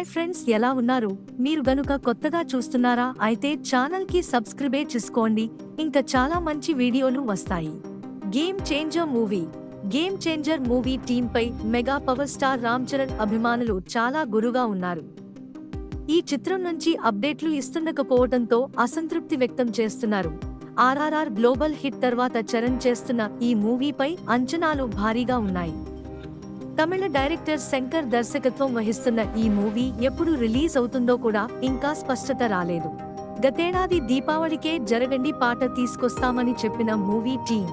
Hi friends, ఎలా ఉన్నారు? మీరు గనుక కొత్తగా చూస్తున్నారా అయితే ఛానల్ కి సబ్స్క్రైబ్ చేసుకోండి. ఇంకా చాలా మంచి వీడియోలు వస్తాయి. గేమ్ చేంజర్ మూవీ టీమ్ పై mega power star Ram Charan అభిమానులు చాలా గురుగా ఉన్నారు. ఈ చిత్రం నుంచి అప్డేట్లు ఇస్తుండకపోవడంతో అసంతృప్తి వ్యక్తం చేస్తున్నారు. ఆర్ఆర్ఆర్ గ్లోబల్ హిట్ తర్వాత చరణ్ చేస్తున్న ఈ మూవీపై అంచనాలు భారీగా ఉన్నాయి. తమిళ డైరెక్టర్ శంకర్ దర్శకత్వం వహిస్తున్న ఈ మూవీ ఎప్పుడు రిలీజ్ అవుతుందో కూడా ఇంకా స్పష్టత రాలేదు. గతేడాది దీపావళికే జరగండి పాట తీసుకొస్తామని చెప్పిన మూవీ టీం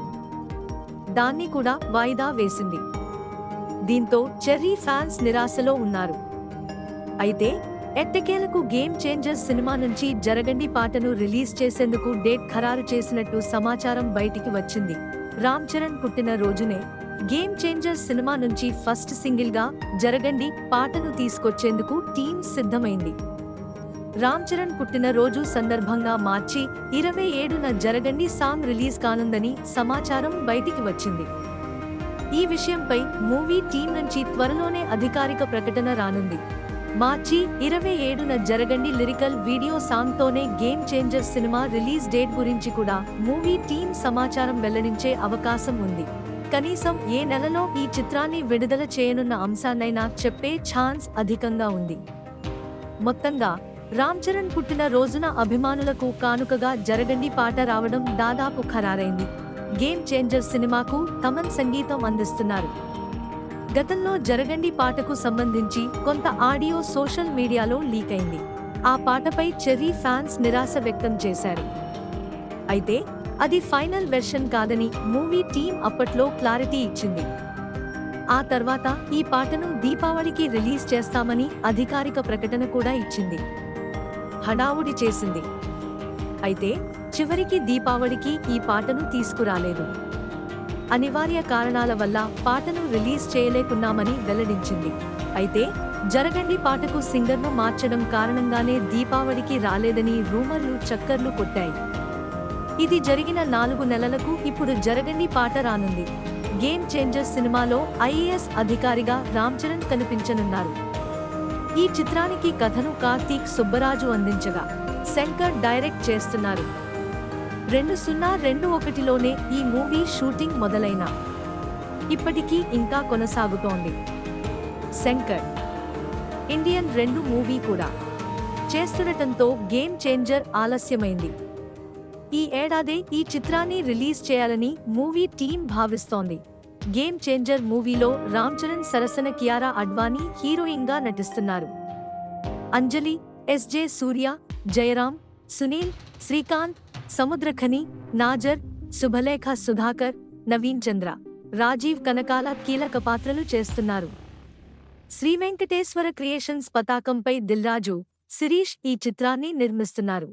దాన్ని కూడా వాయిదా వేసింది. దీంతో చెర్రీ ఫ్యాన్స్ నిరాశలో ఉన్నారు. అయితే ఎట్టకేలకు గేమ్ చేంజర్ సినిమా నుంచి జరగండి పాటను రిలీజ్ చేసేందుకు డేట్ ఖరారు చేసినట్టు సమాచారం బయటికి వచ్చింది. రామ్ చరణ్ పుట్టిన రోజునే గేమ్ చేంజర్ సినిమా నుంచి ఫస్ట్ సింగిల్ గా జరగండి పాటను తీసుకొచ్చేందుకు టీం సిద్ధమైంది. రామ్ చరణ్ పుట్టిన రోజు సందర్భంగా మార్చి 27న జరగండి సాంగ్ రిలీజ్ కానుందని సమాచారం బయటికి వచ్చింది. ఈ విషయంపై మూవీ టీం నుంచి త్వరలోనే అధికారిక ప్రకటన రానుంది. మార్చి 27న జరగండి లిరికల్ వీడియో సాంగ్ తోనే game changer cinema release date గురించి కూడా మూవీ టీం సమాచారం వెల్లడించే అవకాశం ఉంది. కనీసం ఏ నెలలో ఈ చిత్రాన్ని విడుదల చేయనున్న అంశాన్నైనా చెప్పే ఛాన్స్ అధికంగా ఉంది. మొత్తంగా రామ్ చరణ్ పుట్టిన రోజున అభిమానులకు కానుకగా జరగండి పాట రావడం దాదాపు ఖరారైంది. గేమ్ చేంజర్ సినిమాకు తమన్ సంగీతం అందిస్తున్నారు. గతంలో జరగండి పాటకు సంబంధించి కొంత ఆడియో సోషల్ మీడియాలో లీక్ అయింది. ఆ పాటపై చెర్రీ ఫ్యాన్స్ నిరాశ వ్యక్తం చేశారు. అయితే అది ఫైనల్ వెర్షన్ కాదని మూవీ టీం అప్పట్లో క్లారిటీ ఇచ్చింది. ఆ తర్వాత ఈ పాటను దీపావళికి రిలీజ్ చేస్తామని అధికారిక ప్రకటన కూడా ఇచ్చింది. హడావుడి చేసింది. అయితే చివరికి దీపావళికి ఈ పాటను తీసుకురాలేదు. అనివార్య కారణాల వల్ల పాటను రిలీజ్ చేయలేకున్నామని వెల్లడించింది. అయితే జరగండి పాటకు సింగర్ను మార్చడం కారణంగానే దీపావళికి రాలేదని రూమర్లు చక్కర్లు కొట్టాయి. ఇది జరిగిన 4 నెలలకు ఇప్పుడు జరగండి పాట రానుంది. గేమ్ చేంజర్ సినిమాలో ఐఏఎస్ అధికారిగా రామ్ చరణ్ కనిపించనున్నారు. ఈ చిత్రానికి కథను కార్తీక్ సుబ్బరాజు అందించగా శంకర్ డైరెక్ట్ చేస్తున్నారు. 2021లోనే ఈ మూవీ షూటింగ్ మొదలైన ఇప్పటికీ ఇంకా కొనసాగుతోంది. శంకర్ ఇండియన్ 2 మూవీ కూడా చేస్తుండటంతో గేమ్ చేంజర్ ఆలస్యమైంది. ఈ ఏడాదే ఈ చిత్రాన్ని రిలీజ్ చేయాలని మూవీ టీం భావిస్తోంది. గేమ్ చేంజర్ మూవీలో రామ్ చరణ్ సరసన కియారా అడ్వాణీ హీరోయిన్ గా నటిస్తున్నారు. అంజలి, ఎస్జే సూర్య, జయరాం, సునీల్, శ్రీకాంత్, సముద్రఖని, నాజర్, శుభలేఖ సుధాకర్, నవీన్ చంద్ర, రాజీవ్ కనకాల కీలక పాత్రలు చేస్తున్నారు. శ్రీ వెంకటేశ్వర క్రియేషన్స్ పతాకంపై దిల్రాజు, శిరీష్ ఈ చిత్రాన్ని నిర్మిస్తున్నారు.